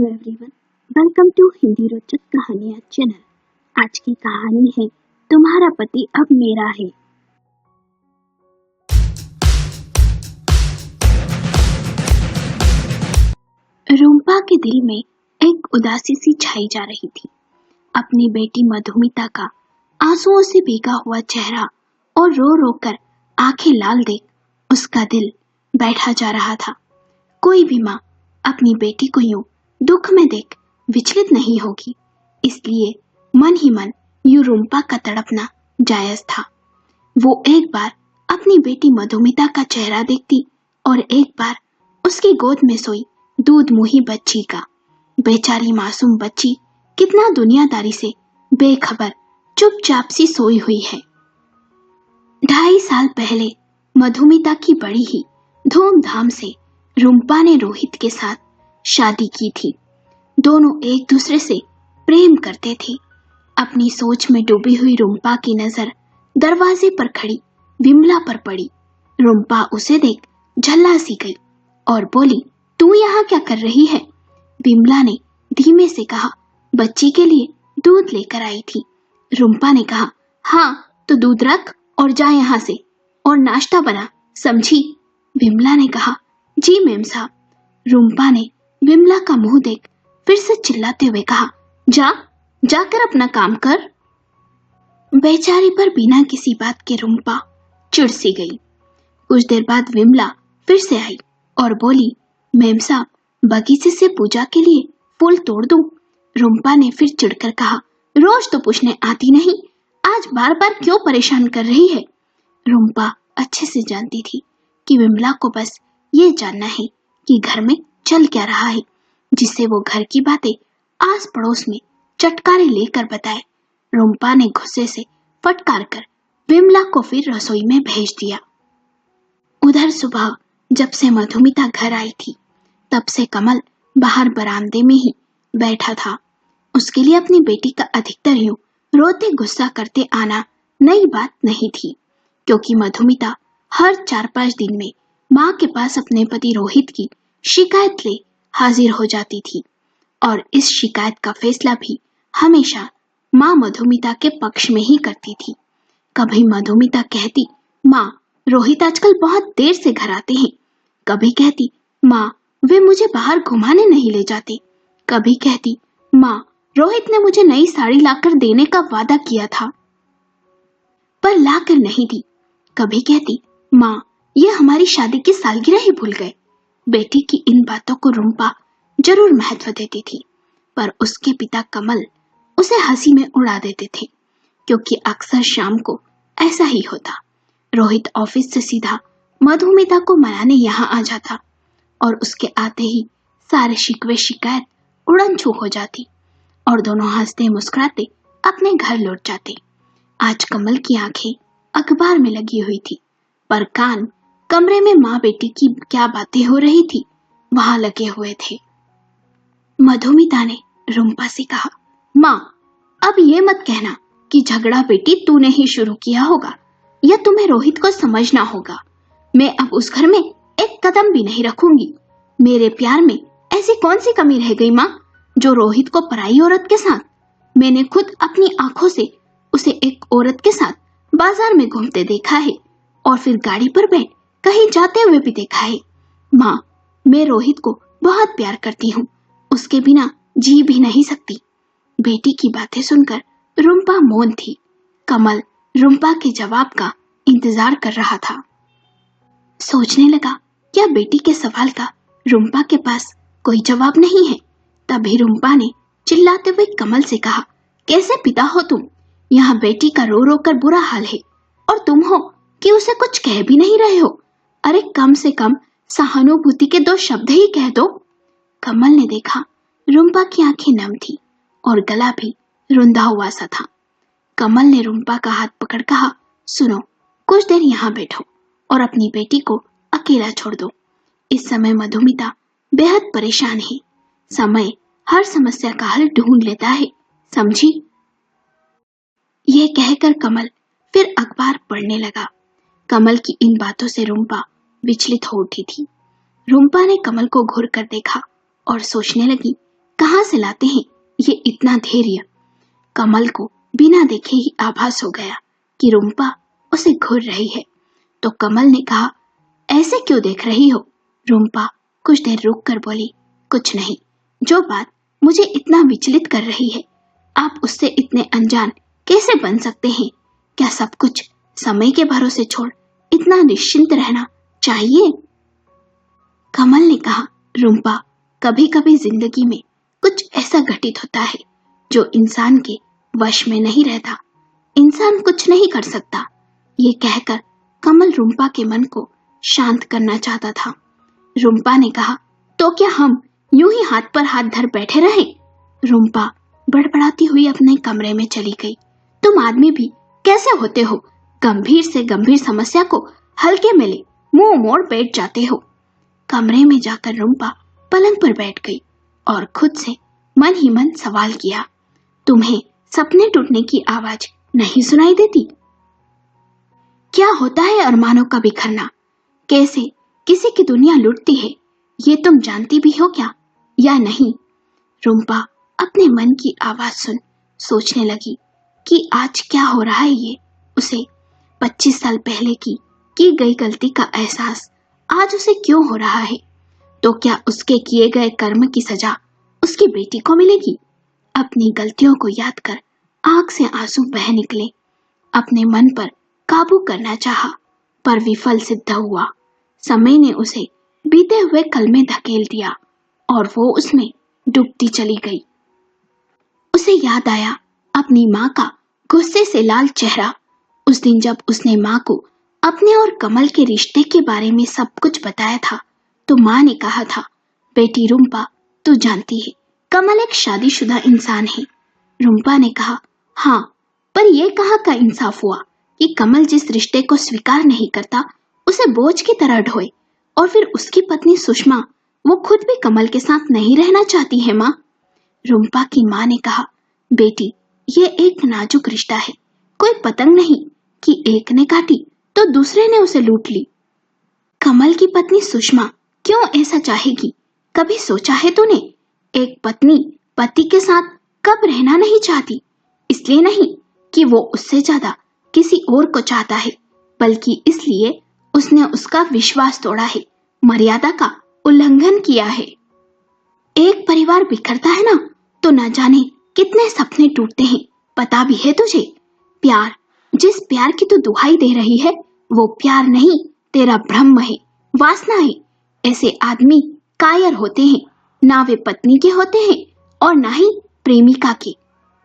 Hello everyone, welcome to Hindi रोचक कहानियाँ channel. आज की कहानी है तुम्हारा पति अब मेरा है। रुम्पा के दिल में एक उदासी सी छाई जा रही थी। अपनी बेटी मधुमिता का आंसुओं से भीगा हुआ चेहरा और रो रो कर आंखें लाल देख उसका दिल बैठा जा रहा था। कोई भी माँ अपनी बेटी को यूं दुख में देख विचलित नहीं होगी, इसलिए मन ही मन यूं रुम्पा का तड़पना जायज था। वो एक बार अपनी बेटी मधुमिता का चेहरा देखती और एक बार उसकी गोद में सोई दूध मुही बच्ची का। बेचारी मासूम बच्ची कितना दुनियादारी से बेखबर चुपचाप सी सोई हुई है। 2.5 साल पहले मधुमिता की बड़ी ही धूमधाम से रुम्पा ने रोहित के साथ शादी की थी। दोनों एक दूसरे से प्रेम करते थे। अपनी सोच में डूबी हुई रुम्पा की नजर दरवाजे पर खड़ी विमला पर पड़ी। रुम्पा उसे देख झल्ला सी गई और बोली, तू यहाँ क्या कर रही है? विमला ने धीमे से कहा, बच्ची के लिए दूध लेकर आई थी। रुम्पा ने कहा, हाँ तो दूध रख और जा यहाँ से और नाश्ता बना, समझी? विमला ने कहा, जी मैम साहब। रुम्पा ने विमला का मुंह देख फिर से चिल्लाते हुए कहा, जाकर अपना काम कर। बेचारी पर बिना किसी बात के रुम्पा चिढ़ सी गई। कुछ देर बाद विमला फिर से आई और बोली, मैम साहब, बगीचे से पूजा के लिए फूल तोड़ दूं? रुम्पा ने फिर चिढ़कर कहा, रोज तो पूछने आती नहीं, आज बार बार क्यों परेशान कर रही है? रुम्पा अच्छे से जानती थी कि विमला को बस ये जानना है कि घर में चल क्या रहा है, जिससे वो घर की बातें आस पड़ोस में चटकारे लेकर बताए। रुम्पा ने गुस्से से फटकार कर विमला को फिर रसोई में भेज दिया। उधर सुबह जब से मधुमिता घर आई थी, तब से कमल बाहर बरामदे में ही बैठा था। उसके लिए अपनी बेटी का अधिकतर यूं रोते गुस्सा करते आना नई बात नहीं थी, क्योंकि मधुमिता हर 4-5 दिन में माँ के पास अपने पति रोहित की शिकायत ले हाजिर हो जाती थी और इस शिकायत का फैसला भी हमेशा माँ मधुमिता के पक्ष में ही करती थी। कभी मधुमिता कहती, माँ रोहित आजकल बहुत देर से घर आते हैं। कभी कहती, माँ वे मुझे बाहर घुमाने नहीं ले जाते। कभी कहती, माँ रोहित ने मुझे नई साड़ी लाकर देने का वादा किया था पर लाकर नहीं दी। कभी कहती, माँ ये हमारी शादी की सालगिरह ही भूल गए। बेटी की इन बातों को रुम्पा जरूर महत्व देती थी, पर उसके पिता कमल उसे हंसी में उड़ा देते थे, क्योंकि अक्सर शाम को ऐसा ही होता। रोहित ऑफिस से सीधा मधुमिता को मनाने यहाँ आ जाता और उसके आते ही सारे शिकवे शिकायत उड़न छू हो जाती और दोनों हंसते मुस्कुराते अपने घर लौट जाते। आज कमल की आंखें अखबार में लगी हुई थी, पर कान कमरे में माँ बेटी की क्या बातें हो रही थी वहां लगे हुए थे। मधुमिता ने रुम्पा से कहा, माँ अब ये मत कहना कि झगड़ा बेटी तूने ही शुरू किया होगा, या तुम्हें रोहित को समझना होगा। मैं अब उस घर में एक कदम भी नहीं रखूंगी। मेरे प्यार में ऐसी कौन सी कमी रह गई माँ, जो रोहित को पराई औरत के साथ? मैंने खुद अपनी आंखों से उसे एक औरत के साथ बाजार में घूमते देखा है और फिर गाड़ी पर बैठ कहीं जाते हुए भी देखा है। माँ मैं रोहित को बहुत प्यार करती हूँ, उसके बिना जी भी नहीं सकती। बेटी की बातें सुनकर रुम्पा मौन थी। कमल रुम्पा के जवाब का इंतजार कर रहा था। सोचने लगा, क्या बेटी के सवाल का रुम्पा के पास कोई जवाब नहीं है? तभी रुम्पा ने चिल्लाते हुए कमल से कहा, कैसे पिता हो तुम? यहाँ बेटी का रो रो कर बुरा हाल है और तुम हो कि उसे कुछ कह भी नहीं रहे हो। अरे कम से कम सहानुभूति के 2 शब्द ही कह दो। कमल ने देखा रुम्पा की आंखें नम थी और गला भी रुंधा हुआ सा था। कमल ने रुम्पा का हाथ पकड़ कहा, सुनो, कुछ देर यहाँ बैठो और अपनी बेटी को अकेला छोड़ दो। इस समय मधुमिता बेहद परेशान है। समय हर समस्या का हल ढूंढ लेता है, समझी? यह कहकर कमल फिर अखबार पढ़ने लगा। कमल की इन बातों से रुम्पा विचलित हो उठी थी। रुम्पा ने कमल को घूर कर देखा और सोचने लगी कहाँ से लाते हैं ये इतना धैर्य। कमल को बिना देखे ही आभास हो गया कि रुम्पा उसे घूर रही है। तो कमल ने कहा, ऐसे क्यों देख रही हो? रुम्पा कुछ देर रुक कर बोली, कुछ नहीं, जो बात मुझे इतना विचलित कर रही है, आप उससे इतने अनजान कैसे बन सकते हैं? क्या सब कुछ समय के भरोसे छोड़ इतना निश्चिंत रहना चाहिए? कमल ने कहा, रुम्पा, कभी कभी जिंदगी में कुछ ऐसा घटित होता है जो इंसान के वश में नहीं रहता। इंसान कुछ नहीं कर सकता। ये कहकर कमल रुम्पा के मन को शांत करना चाहता था। रुम्पा ने कहा, तो क्या हम यूं ही हाथ पर हाथ धर बैठे रहें? रुम्पा बड़बड़ाती हुई अपने कमरे में चली गई। तुम आदमी भी कैसे होते हो? गंभीर से गंभीर समस्या को हल्के में ले मुंह मोड़ बैठ जाते हो। कमरे में जाकर रुम्पा पलंग पर बैठ गई और खुद से मन ही मन सवाल किया, तुम्हें सपने टूटने की आवाज नहीं सुनाई देती? क्या होता है अरमानों का बिखरना? कैसे किसी की दुनिया लुटती है, ये तुम जानती भी हो क्या या नहीं? रुम्पा अपने मन की आवाज सुन सोचने लगी कि आज क्या हो रहा है ये। उसे 25 साल पहले की गई गलती का एहसास आज उसे क्यों हो रहा है? तो क्या उसके किए गए कर्म की सजा उसकी बेटी को मिलेगी? अपनी गलतियों को याद कर आंख से आंसू बह निकले। अपने मन पर काबू करना चाहा पर विफल सिद्ध हुआ। समय ने उसे बीते हुए कल में धकेल दिया और वो उसमें डूबती चली गई। उसे याद आया अपनी माँ का गुस्से से लाल चेहरा। उस दिन जब उसने माँ को अपने और कमल के रिश्ते के बारे में सब कुछ बताया था तो माँ ने कहा था, बेटी रुम्पा, तू जानती है कमल एक शादीशुदा इंसान है। रुम्पा ने कहा, हाँ, पर यह कहाँ का इंसाफ हुआ कि कमल जिस रिश्ते को स्वीकार नहीं करता उसे बोझ की तरह ढोए, और फिर उसकी पत्नी सुषमा वो खुद भी कमल के साथ नहीं रहना चाहती है। माँ, रुम्पा की माँ ने कहा, बेटी, ये एक नाजुक रिश्ता है, कोई पतंग नहीं कि एक ने काटी तो दूसरे ने उसे लूट ली। कमल की पत्नी सुषमा क्यों ऐसा चाहेगी? कभी सोचा है तूने? एक पत्नी पति के साथ कब रहना नहीं चाहती? इसलिए नहीं कि वो उससे ज्यादा किसी और को चाहता है, बल्कि इसलिए उसने उसका विश्वास तोड़ा है, मर्यादा का उल्लंघन किया है। एक परिवार बिखरता है ना तो न जाने कितने सपने टूटते हैं, पता भी है तुझे? प्यार, जिस प्यार की तू दुहाई दे रही है वो प्यार नहीं, तेरा भ्रम है, वासना है। ऐसे आदमी कायर होते हैं, ना वे पत्नी के होते हैं और ना ही प्रेमिका के।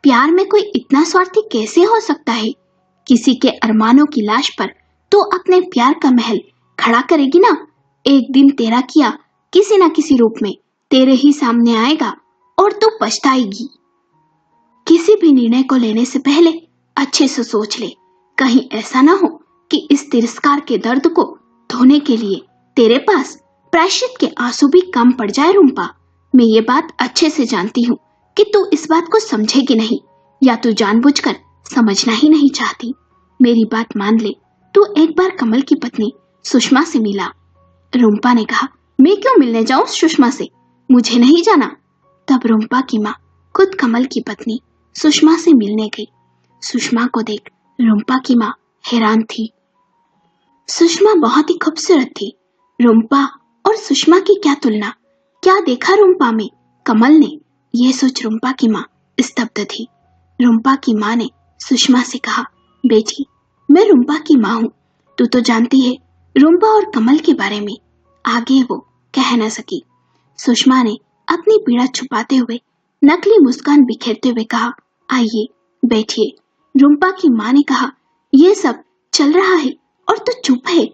प्यार में कोई इतना स्वार्थी कैसे हो सकता है? किसी के अरमानों की लाश पर तो अपने प्यार का महल खड़ा करेगी ना। एक दिन तेरा किया किसी न किसी रूप में तेरे ही सामने आएगा और तू पछताएगी। किसी भी निर्णय को लेने से पहले अच्छे से सोच ले, कहीं ऐसा ना हो कि इस तिरस्कार के दर्द को धोने के लिए तेरे पास प्रायश्चित के आंसू भी कम पड़ जाए। रुम्पा, मैं ये बात अच्छे से जानती हूँ कि तू इस बात को समझेगी नहीं, या तू जानबूझकर समझना ही नहीं चाहती। मेरी बात मान ले, तू एक बार कमल की पत्नी सुषमा से मिला। रुम्पा ने कहा, मैं क्यों मिलने जाऊं सुषमा से? मुझे नहीं जाना। तब रुम्पा की माँ खुद कमल की पत्नी सुषमा से मिलने गई। सुषमा को देख रुम्पा की माँ हैरान थी। सुषमा बहुत ही खूबसूरत थी। रुम्पा और सुषमा की क्या तुलना, क्या देखा रुम्पा में कमल ने? यह सोच रुम्पा की माँ स्तब्ध थी। रुम्पा की माँ ने सुषमा से कहा, बेटी, मैं रुम्पा की माँ हूँ, तू तो जानती है रुम्पा और कमल के बारे में। आगे वो कह न सकी। सुषमा ने अपनी पीड़ा छुपाते हुए नकली मुस्कान बिखेरते हुए कहा, आइए बैठिए। रुम्पा की माँ ने कहा, यह सब चल रहा है और तू चुप है।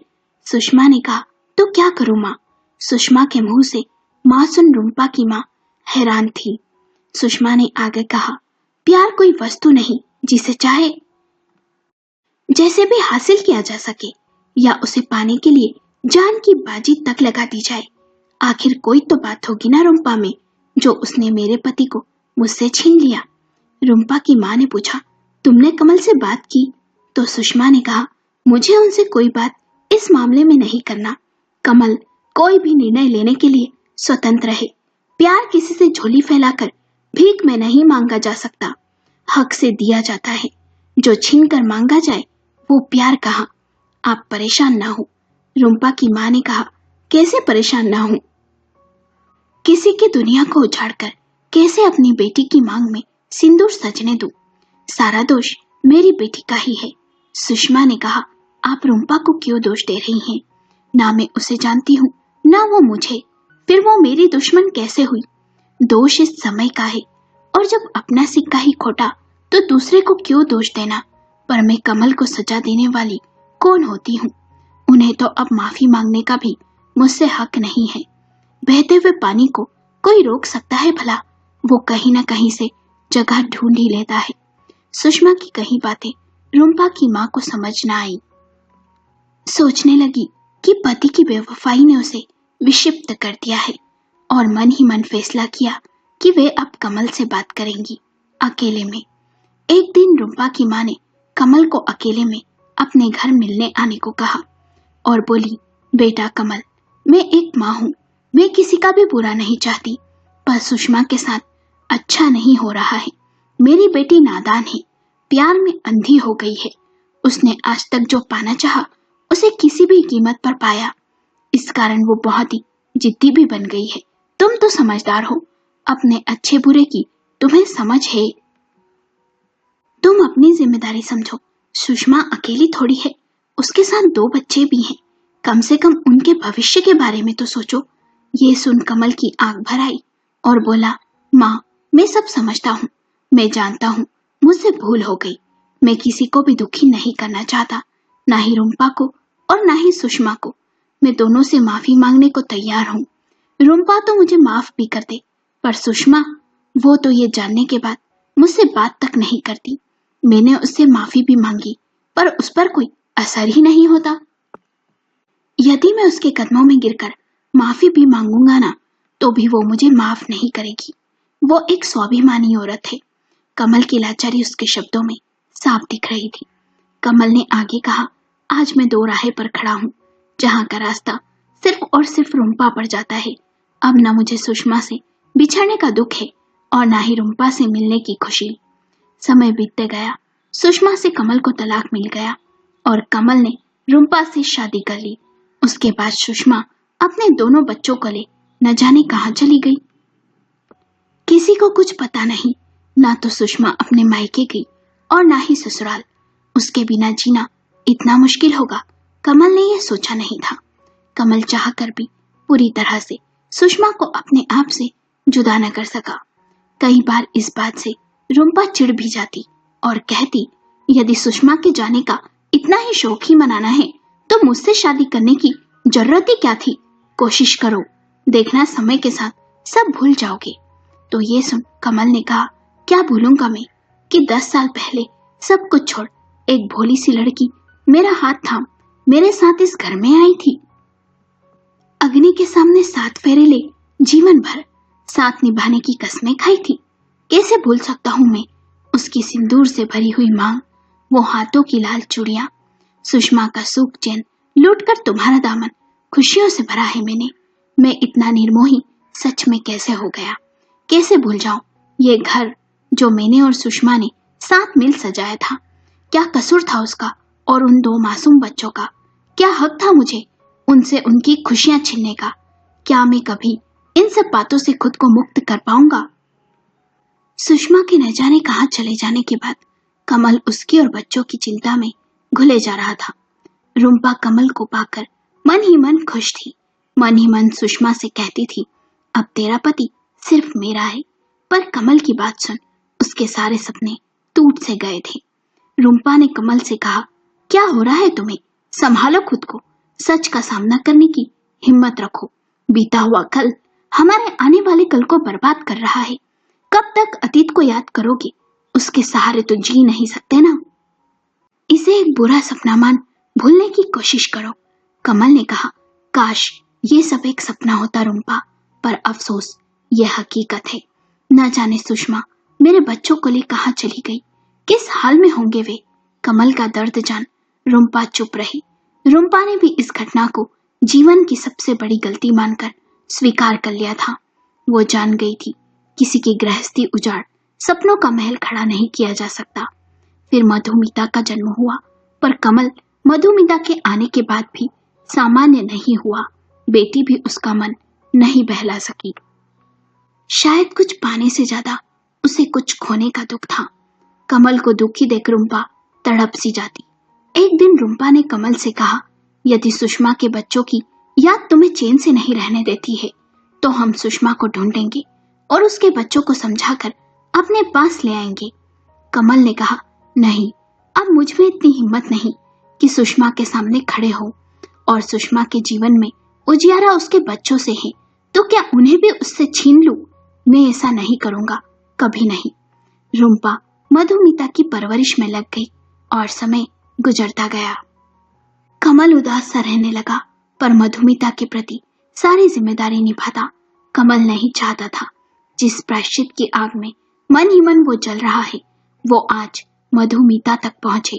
सुषमा ने कहा, तो क्या करूं माँ? सुषमा के मुंह से माँ सुन रुम्पा की माँ हैरान थी। सुषमा ने आगे कहा, प्यार कोई वस्तु नहीं जिसे चाहे जैसे भी हासिल किया जा सके या उसे पाने के लिए जान की बाजी तक लगा दी जाए। आखिर कोई तो बात होगी ना रुम्पा में जो उसने मेरे पति को मुझसे छीन लिया। रुम्पा की माँ ने पूछा, तुमने कमल से बात की? तो सुषमा ने कहा, मुझे उनसे कोई बात इस मामले में नहीं करना। कमल कोई भी निर्णय लेने के लिए स्वतंत्र है। प्यार किसी से झोली फैलाकर भीख में नहीं मांगा जा सकता, हक से दिया जाता है। जो छीन कर मांगा जाए वो प्यार कहाँ। आप परेशान ना हो, रुम्पा की माँ ने कहा। कैसे परेशान ना हूं? किसी की दुनिया को उजाड़कर कैसे अपनी बेटी की मांग में सिंदूर सजने दूं? सारा दोष मेरी बेटी का ही है। सुषमा ने कहा। आप रुम्पा को क्यों दोष दे रही हैं? ना मैं उसे जानती हूँ ना वो मुझे, फिर वो मेरी दुश्मन कैसे हुई? दोष इस समय का है, और जब अपना सिक्का ही खोटा तो दूसरे को क्यों दोष देना? पर मैं कमल को सजा देने वाली कौन होती हूँ? उन्हें तो अब माफी मांगने का भी मुझसे हक नहीं है। बहते हुए पानी को कोई रोक सकता है भला? वो कहीं न कहीं से जगह ढूंढ ही लेता है। सुषमा की कही बातें रुम्पा की माँ को समझ न आई। सोचने लगी कि पति की बेवफाई ने उसे विक्षिप्त कर दिया है, और मन ही मन फैसला किया कि वे अब कमल से बात करेंगी अकेले में। एक दिन रुम्पा की माँ ने कमल को अकेले में अपने घर मिलने आने को कहा और बोली, बेटा कमल, मैं एक माँ हूँ, मैं किसी का भी बुरा नहीं चाहती, पर सुषमा के साथ अच्छा नहीं हो रहा है। मेरी बेटी नादान है, प्यार में अंधी हो गई है। उसने आज तक जो पाना चाहा उसे किसी भी कीमत पर पाया। इस कारण वो बहुत ही जिद्दी भी बन गई है। तुम तो समझदार हो, अपने अच्छे बुरे की तुम्हें समझ है। तुम अपनी जिम्मेदारी समझो। सुषमा अकेली थोड़ी है, उसके साथ 2 बच्चे भी हैं। कम से कम उनके भविष्य के बारे में तो सोचो। ये सुन कमल की आंख भर आई और बोला, माँ, मैं सब समझता हूँ, मैं जानता हूँ मुझसे भूल हो गई। मैं किसी को भी दुखी नहीं करना चाहता, ना ही रुम्पा को और ना ही सुषमा को। मैं दोनों से माफी मांगने को तैयार हूँ। रुम्पा तो मुझे माफ भी कर दे, पर सुषमा, वो तो ये जानने के बाद मुझसे बात तक नहीं करती। मैंने उससे माफी भी मांगी, पर उस पर कोई असर ही नहीं होता। यदि मैं उसके कदमों में गिरकर माफी भी मांगूंगा ना, तो भी वो मुझे माफ नहीं करेगी। वो एक स्वाभिमानी औरत है। कमल की लाचारी उसके शब्दों में साफ दिख रही थी। कमल ने आगे कहा, आज मैं 2 राहें पर खड़ा हूँ, जहाँ का रास्ता सिर्फ और सिर्फ रुम्पा पर जाता है। अब न मुझे सुषमा से बिछड़ने का दुख है और ना ही रुम्पा से मिलने की खुशी। समय बीतते गया, सुषमा से कमल को तलाक मिल गया और कमल ने रुम्पा से शादी कर ली। उसके बाद सुषमा अपने दोनों बच्चों को ले न जाने कहां चली गई। किसी को कुछ पता नहीं, ना तो सुषमा अपने मायके गई और ना ही ससुराल। उसके बिना जीना इतना मुश्किल होगा, कमल ने यह सोचा नहीं था। कमल चाहकर भी पूरी तरह से सुषमा को अपने आप से जुदा न कर सका। कई बार इस बात से रुम्पा चिढ़ भी जाती और कहती, यदि सुषमा के जाने का इतना ही शौक ही मनाना है तो मुझसे शादी करने की जरूरत ही क्या थी? कोशिश करो, देखना समय के साथ सब भूल जाओगे। तो ये सुन कमल ने कहा, क्या भूलूंगा मैं कि 10 साल पहले सब कुछ छोड़ एक भोली सी लड़की मेरा हाथ थाम मेरे साथ इस घर में आई थी। अग्नि के सामने 7 फेरे ले जीवन भर साथ निभाने की कस्में खाई थी। कैसे भूल सकता हूँ मैं उसकी सिंदूर से भरी हुई मांग, वो हाथों की लाल चूड़ियां, सुषमा का सुख चैन लूटकर तुम्हारा दामन खुशियों से भरा है मैंने। मैं इतना निर्मोही सच में कैसे हो गया? कैसे भूल जाऊं ये घर जो मैंने और सुषमा ने साथ मिल सजाया था? क्या कसूर था उसका और उन 2 मासूम बच्चों का? क्या हक था मुझे उनसे उनकी खुशियां छीनने का? क्या मैं कभी इन सब बातों से खुद को मुक्त कर पाऊंगा? सुषमा के न जाने कहां चले जाने के बाद कमल उसकी और बच्चों की चिंता में घुले जा रहा था। रुम्पा कमल को पाकर मन ही मन खुश थी। मन ही मन सुषमा से कहती थी, अब तेरा पति सिर्फ मेरा है। पर कमल की बात सुन उसके सारे सपने टूट से गए थे। रुम्पा ने कमल से कहा, क्या हो रहा है तुम्हें? संभालो खुद को, सच का सामना करने की हिम्मत रखो। बीता हुआ कल हमारे आने वाले कल को बर्बाद कर रहा है। कब तक अतीत को याद करोगे? उसके सहारे तो जी नहीं सकते ना। इसे एक बुरा सपना मान भूलने की कोशिश करो। कमल ने कहा, काश ये सब एक सपना होता रुम्पा, पर अफसोस यह हकीकत है। न जाने सुषमा मेरे बच्चों को ले कहां चली गई, किस हाल में होंगे वे? कमल का दर्द जान रुम्पा चुप रही। रुम्पा ने भी इस घटना को जीवन की सबसे बड़ी गलती मानकर स्वीकार कर लिया था। वो जान गई थी किसी की गृहस्थी उजाड़ सपनों का महल खड़ा नहीं किया जा सकता। फिर मधुमिता का जन्म हुआ, पर कमल मधुमिता के आने के बाद भी सामान्य नहीं हुआ। बेटी भी उसका मन नहीं बहला सकी। शायद कुछ पाने से ज्यादा उसे कुछ खोने का दुख था। कमल को दुखी देख रुम्पा तड़प सी जाती। एक दिन रुम्पा ने कमल से कहा, यदि सुषमा के बच्चों की याद तुम्हें चैन से नहीं रहने देती है तो हम सुषमा को ढूंढेंगे और उसके बच्चों को समझाकर अपने पास ले आएंगे। कमल ने कहा, नहीं, अब मुझ में इतनी हिम्मत नहीं कि सुषमा के सामने खड़े हो, और सुषमा के जीवन में उजियारा उसके बच्चों से है तो क्या उन्हें भी उससे छीन लूं? मैं ऐसा नहीं करूंगा, कभी नहीं। रुम्पा मधुमिता की परवरिश में लग गई और समय गुजरता गया। कमल उदास सा रहने लगा, पर मधुमिता के प्रति सारी जिम्मेदारी निभाता कमल नहीं चाहता था। जिस प्रायश्चित की आग में मन ही मन वो जल रहा है, वो आज मधुमिता तक पहुंचे।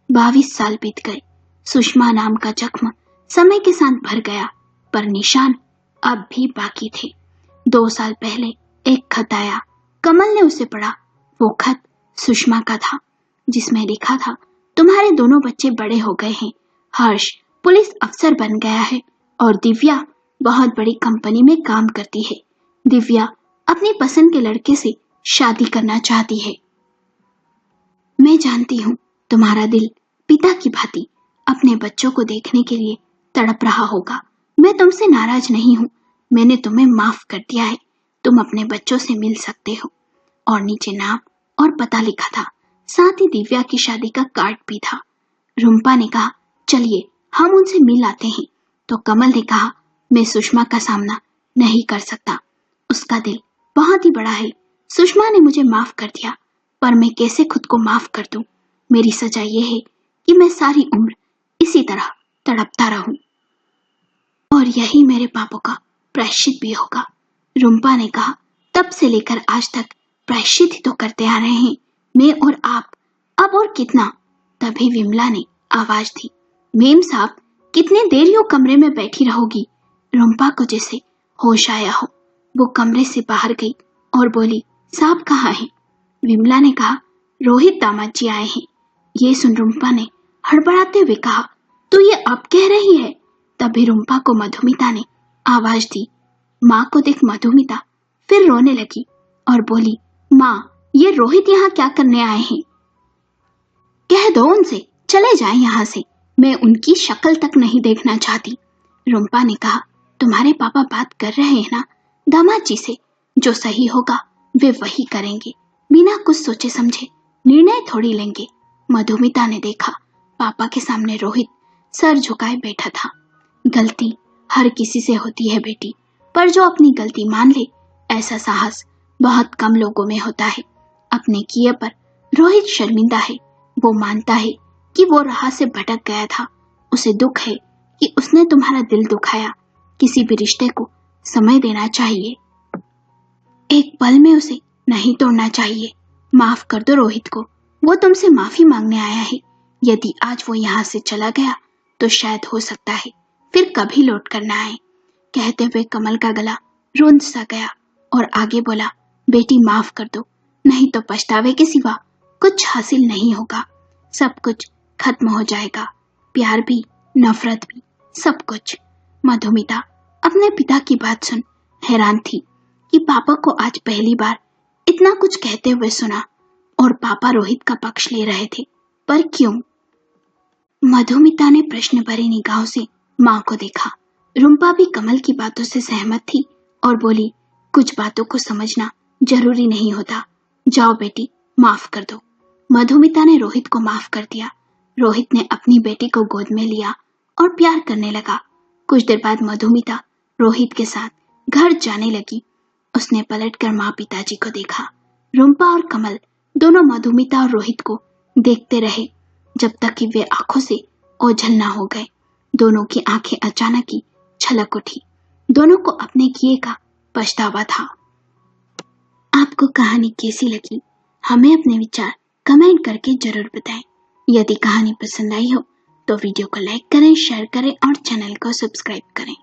22 साल बीत गए। सुषमा नाम का जख्म समय के साथ भर गया, पर निशान अब भी बाकी थे। 2 साल पहले एक खत आया। कमल ने उसे पढ़ा। वो खत सुषमा का था, जिसमें लिखा था, तुम्हारे दोनों बच्चे बड़े हो गए हैं। हर्ष पुलिस अफसर बन गया है और दिव्या बहुत बड़ी कंपनी में काम करती है। दिव्या अपनी पसंद के लड़के से शादी करना चाहती है। मैं जानती हूँ तुम्हारा दिल पिता की भांति अपने बच्चों को देखने के लिए तड़प रहा होगा। मैं तुमसे नाराज नहीं हूँ, मैंने तुम्हें माफ कर दिया है। तुम अपने बच्चों से मिल सकते हो। और नीचे नाम और पता लिखा था, साथ ही दिव्या की शादी का कार्ड भी था। रुम्पा ने कहा, चलिए हम उनसे मिल आते हैं। तो कमल ने कहा, मैं सुषमा का सामना नहीं कर सकता, उसका दिल बहुत ही बड़ा है। सुषमा ने मुझे माफ कर दिया, पर मैं कैसे खुद को माफ कर दूं? मेरी सजा यह है कि मैं सारी उम्र इसी तरह तड़पता रहूं, और यही मेरे पापों का प्रायश्चित भी होगा। रुम्पा ने कहा, तब से लेकर आज तक प्रायश्चित ही तो करते आ रहे हैं, मैं और आप, अब और कितना? तभी विमला ने आवाज दी, मेम साहब, कितने देर यूं कमरे में बैठी रहोगी? रुम्पा को जैसे होश आया हो, वो कमरे से बाहर गई और बोली, साहब कहाँ हैं? विमला ने कहा, रोहित दामाद जी आए हैं। ये सुन रुम्पा ने हड़बड़ाते हुए कहा, तू ये अब कह रही है? तभी रुम्पा को मधुमिता ने आवाज दी। माँ को देख मधुमिता फिर रोने लगी और बोली, माँ, ये रोहित यहाँ क्या करने आए हैं? कह दो उनसे चले जाएं यहाँ से, मैं उनकी शक्ल तक नहीं देखना चाहती। रुम्पा ने कहा, तुम्हारे पापा बात कर रहे हैं ना दामाद जी से, जो सही होगा वे वही करेंगे, बिना कुछ सोचे समझे निर्णय थोड़ी लेंगे। मधुमिता ने देखा, पापा के सामने रोहित सर झुकाए बैठा था। गलती हर किसी से होती है बेटी, पर जो अपनी गलती मान ले, ऐसा साहस बहुत कम लोगों में होता है। अपने किए पर रोहित शर्मिंदा है। वो मानता है कि वो राह से भटक गया था। उसे दुख है कि उसने तुम्हारा दिल दुखाया। किसी भी रिश्ते को समय देना चाहिए, एक पल में उसे नहीं तोड़ना चाहिए। माफ कर दो रोहित को, वो तुमसे माफी मांगने आया है। यदि आज वो यहाँ से चला गया तो शायद हो सकता है फिर कभी लौट कर ना आए। कहते हुए कमल का गला रूंध सा गया और आगे बोला, बेटी माफ कर दो, नहीं तो पछतावे के सिवा कुछ हासिल नहीं होगा। सब कुछ खत्म हो जाएगा, प्यार भी, नफरत भी, सब कुछ। मधुमिता अपने पिता की बात सुन हैरान थी कि पापा को आज पहली बार इतना कुछ कहते हुए सुना, और पापा रोहित का पक्ष ले रहे थे, पर क्यों? मधुमिता ने प्रश्न भरी निगाहों से माँ को देखा। रुम्पा भी कमल की बातों से सहमत थी और बोली, कुछ बातों को समझना जरूरी नहीं होता, जाओ बेटी माफ कर दो। मधुमिता ने रोहित को माफ कर दिया। रोहित ने अपनी बेटी को गोद में लिया और प्यार करने लगा। कुछ देर बाद मधुमिता रोहित के साथ घर जाने लगी। उसने पलटकर माँ पिताजी को देखा। रुम्पा और कमल दोनों मधुमिता और रोहित को देखते रहे जब तक कि वे आंखों से ओझल ना हो गए। दोनों की आंखें अचानक ही छलक उठी। दोनों को अपने किए का पछतावा था। आपको कहानी कैसी लगी, हमें अपने विचार कमेंट करके जरूर बताएं। यदि कहानी पसंद आई हो तो वीडियो को लाइक करें, शेयर करें और चैनल को सब्सक्राइब करें।